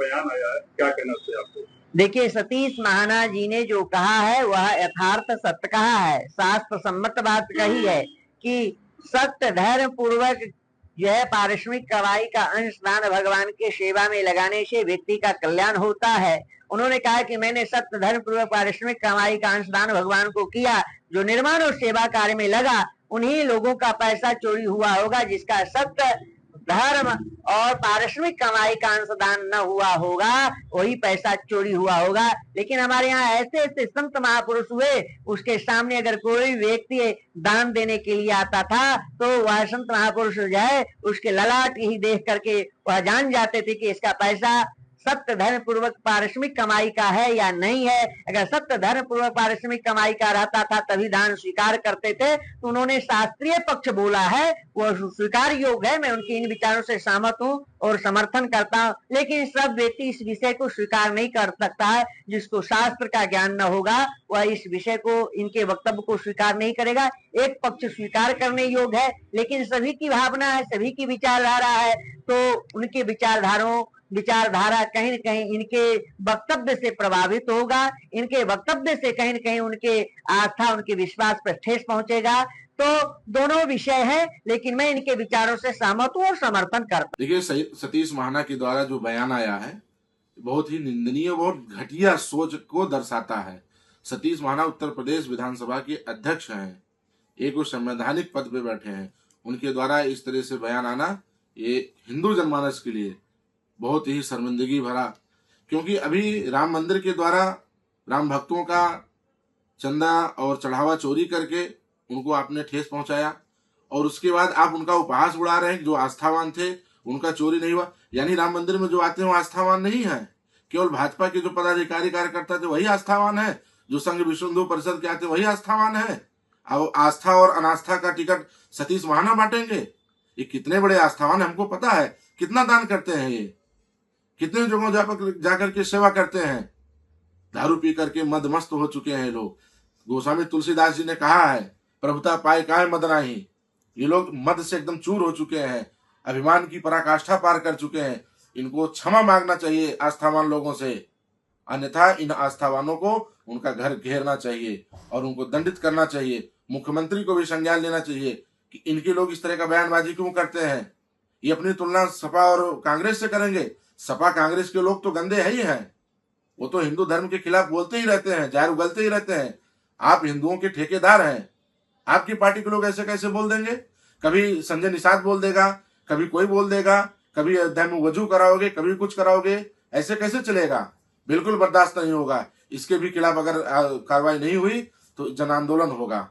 बयान आया है, क्या कहना चाहिए आपको? देखिए, सतीश महाना जी ने जो कहा है वह यथार्थ सत्य कहा है, शास्त्र सम्मत बात कही है कि सत्य धर्म पूर्वक जो है पारिश्रमिक कमाई का अंश दान भगवान के सेवा में लगाने से व्यक्ति का कल्याण होता है। उन्होंने कहा कि मैंने सत्य धर्म पूर्वक पारिश्रमिक कमाई का अंश दान भगवान को किया, जो निर्माण और सेवा कार्य में लगा उन्हीं लोगों का पैसा चोरी हुआ होगा, जिसका सत्य धर्म और पारिश्रमिक कमाई का अंशदान न हुआ होगा, वही पैसा चोरी हुआ होगा। लेकिन हमारे यहाँ ऐसे ऐसे संत महापुरुष हुए, उसके सामने अगर कोई व्यक्ति दान देने के लिए आता था तो वह संत महापुरुष जो है उसके ललाट ही देख करके वह जान जाते थे कि इसका पैसा सत्य धर्म पूर्वक पारिश्रमिक कमाई का है या नहीं है। अगर सत्य धर्म पूर्वक पारिश्रमिक कमाई का रहता था तभी दान स्वीकार करते थे। तो उन्होंने शास्त्रीय पक्ष बोला है, वह स्वीकार योग्य है, मैं उनके इन विचारों से सहमत हूँ और समर्थन करता हूँ। लेकिन सब व्यक्ति इस विषय को स्वीकार नहीं कर सकता है। जिसको शास्त्र का ज्ञान न होगा वह इस विषय को, इनके वक्तव्य को स्वीकार नहीं करेगा। एक पक्ष स्वीकार करने योग्य है, लेकिन सभी की भावना है, सभी की विचारधारा है, तो उनके विचारधारा कहीं न कहीं इनके वक्तव्य से प्रभावित होगा। इनके वक्तव्य से कहीं न कहीं उनके आस्था, उनके विश्वास पर ठेस पहुंचेगा। तो दोनों विषय है, लेकिन मैं इनके विचारों से सहमत हूँ और समर्थन करता हूँ। देखिए, सतीश महाना के द्वारा जो बयान आया है बहुत ही निंदनीय, बहुत घटिया सोच को दर्शाता है। सतीश महाना उत्तर प्रदेश विधानसभा के अध्यक्ष हैं, एक वो संवैधानिक पद पे बैठे हैं। उनके द्वारा इस तरह से बयान आना ये हिंदू जनमानस के लिए बहुत ही शर्मिंदगी भरा, क्योंकि अभी राम मंदिर के द्वारा राम भक्तों का चंदा और चढ़ावा चोरी करके उनको आपने ठेस पहुंचाया और उसके बाद आप उनका उपहास उड़ा रहे हैं। जो आस्थावान थे उनका चोरी नहीं हुआ, यानी राम मंदिर में जो आते हैं वो आस्थावान नहीं है। केवल भाजपा के जो पदाधिकारी कार्यकर्ता थे वही आस्थावान है, जो संघ विश्व हिंदू परिषद के आते वही आस्थावान है। अब आस्था और अनास्था का टिकट सतीश महाना बांटेंगे? ये कितने बड़े आस्थावान, हमको पता है कितना दान करते हैं, ये कितने जगहों जाकर के सेवा करते हैं। दारू पी करके मदमस्त हो चुके हैं लोग। गोस्वामी तुलसीदास जी ने कहा है, प्रभुता पाए काय मद नाही। ये लोग मद से एकदम चूर हो चुके हैं, अभिमान की पराकाष्ठा पार कर चुके हैं। इनको क्षमा मांगना चाहिए आस्थावान लोगों से, अन्यथा इन आस्थावानों को उनका घर घेरना चाहिए और उनको दंडित करना चाहिए। मुख्यमंत्री को भी संज्ञान लेना चाहिए कि इनके लोग इस तरह का बयानबाजी क्यों करते हैं। ये अपनी तुलना सपा और कांग्रेस से करेंगे। सपा कांग्रेस के लोग तो गंदे है ही हैं, वो तो हिंदू धर्म के खिलाफ बोलते ही रहते हैं, जहर उगलते ही रहते हैं। आप हिंदुओं के ठेकेदार हैं, आपकी पार्टी के लोग ऐसे कैसे बोल देंगे? कभी संजय निषाद बोल देगा, कभी कोई बोल देगा, कभी अयोध्या में वजू कराओगे, कभी कुछ कराओगे, ऐसे कैसे चलेगा? बिल्कुल बर्दाश्त नहीं होगा। इसके भी खिलाफ अगर कार्रवाई नहीं हुई तो जन आंदोलन होगा।